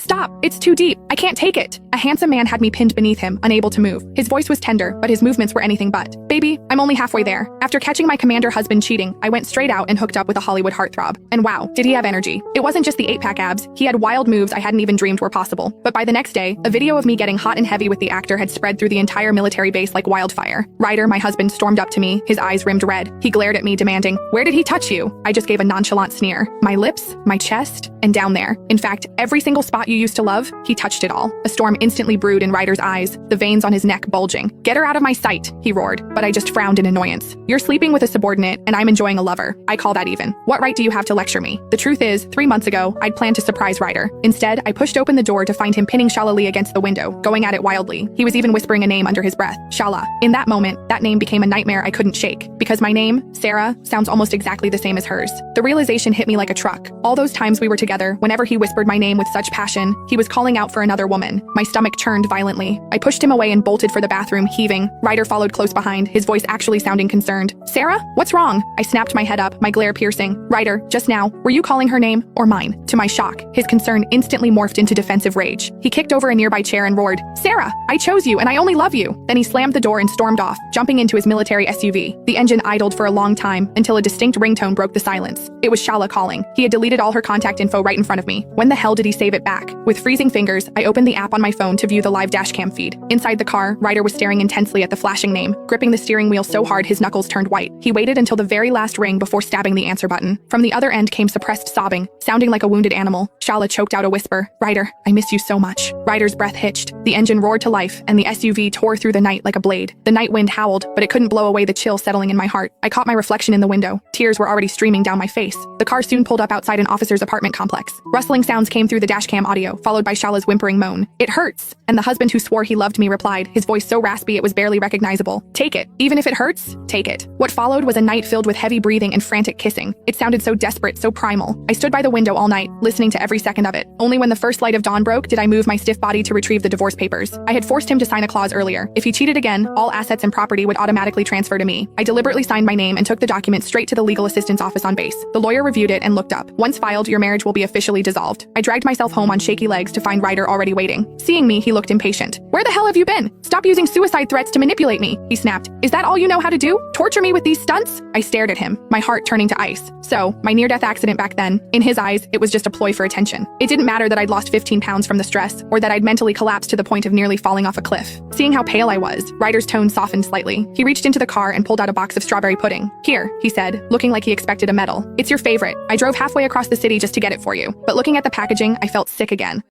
Stop! It's too deep. I can't take it. A handsome man had me pinned beneath him, unable to move. His voice was tender, but his movements were anything but. Baby, I'm only halfway there. After catching my commander husband cheating, I went straight out and hooked up with a Hollywood heartthrob. And wow, did he have energy. It wasn't just the 8-pack abs, he had wild moves I hadn't even dreamed were possible. But by the next day, a video of me getting hot and heavy with the actor had spread through the entire military base like wildfire. Ryder, my husband, stormed up to me, his eyes rimmed red. He glared at me, demanding, "Where did he touch you?" I just gave a nonchalant sneer. My lips, my chest, and down there. In fact, every single spot you used to love, he touched it all. A storm instantly brewed in Ryder's eyes, the veins on his neck bulging. "Get her out of my sight," he roared, but I just frowned in annoyance. "You're sleeping with a subordinate, and I'm enjoying a lover. I call that even. What right do you have to lecture me?" The truth is, 3 months ago, I'd planned to surprise Ryder. Instead, I pushed open the door to find him pinning Shala Lee against the window, going at it wildly. He was even whispering a name under his breath, Shala. In that moment, that name became a nightmare I couldn't shake, because my name, Sarah, sounds almost exactly the same as hers. The realization hit me like a truck. All those times we were together, whenever he whispered my name with such passion, he was calling out for another woman. My stomach churned violently. I pushed him away and bolted for the bathroom, heaving. Ryder followed close behind, his voice actually sounding concerned. "Sarah? What's wrong?" I snapped my head up, my glare piercing. "Ryder, just now, were you calling her name or mine?" To my shock, his concern instantly morphed into defensive rage. He kicked over a nearby chair and roared, "Sarah, I chose you and I only love you." Then he slammed the door and stormed off, jumping into his military SUV. The engine idled for a long time until a distinct ringtone broke the silence. It was Shala calling. He had deleted all her contact info right in front of me. When the hell did he save it back? With freezing fingers, I opened the app on my phone to view the live dashcam feed. Inside the car, Ryder was staring intensely at the flashing name, gripping the steering wheel so hard his knuckles turned white. He waited until the very last ring before stabbing the answer button. From the other end came suppressed sobbing, sounding like a wounded animal. Shala choked out a whisper, "Ryder, I miss you so much." Ryder's breath hitched. The engine roared to life, and the SUV tore through the night like a blade. The night wind howled, but it couldn't blow away the chill settling in my heart. I caught my reflection in the window. Tears were already streaming down my face. The car soon pulled up outside an officer's apartment complex. Rustling sounds came through the dashcam audio, followed by Shala's whimpering moan. "It hurts." And the husband who swore he loved me replied, his voice so raspy it was barely recognizable. "Take it. Even if it hurts, take it." What followed was a night filled with heavy breathing and frantic kissing. It sounded so desperate, so primal. I stood by the window all night, listening to every second of it. Only when the first light of dawn broke did I move my stiff body to retrieve the divorce papers. I had forced him to sign a clause earlier. If he cheated again, all assets and property would automatically transfer to me. I deliberately signed my name and took the document straight to the legal assistant's office on base. The lawyer reviewed it and looked up. "Once filed, your marriage will be officially dissolved." I dragged myself home on shaky legs to find Ryder already waiting. Seeing me, he looked impatient. "Where the hell have you been? Stop using suicide threats to manipulate me," he snapped. "Is that all you know how to do? Torture me with these stunts?" I stared at him, my heart turning to ice. So, my near-death accident back then, in his eyes, it was just a ploy for attention. It didn't matter that I'd lost 15 pounds from the stress, or that I'd mentally collapsed to the point of nearly falling off a cliff. Seeing how pale I was, Ryder's tone softened slightly. He reached into the car and pulled out a box of strawberry pudding. "Here," he said, looking like he expected a medal. "It's your favorite. I drove halfway across the city just to get it for you." But looking at the packaging, I felt sick again.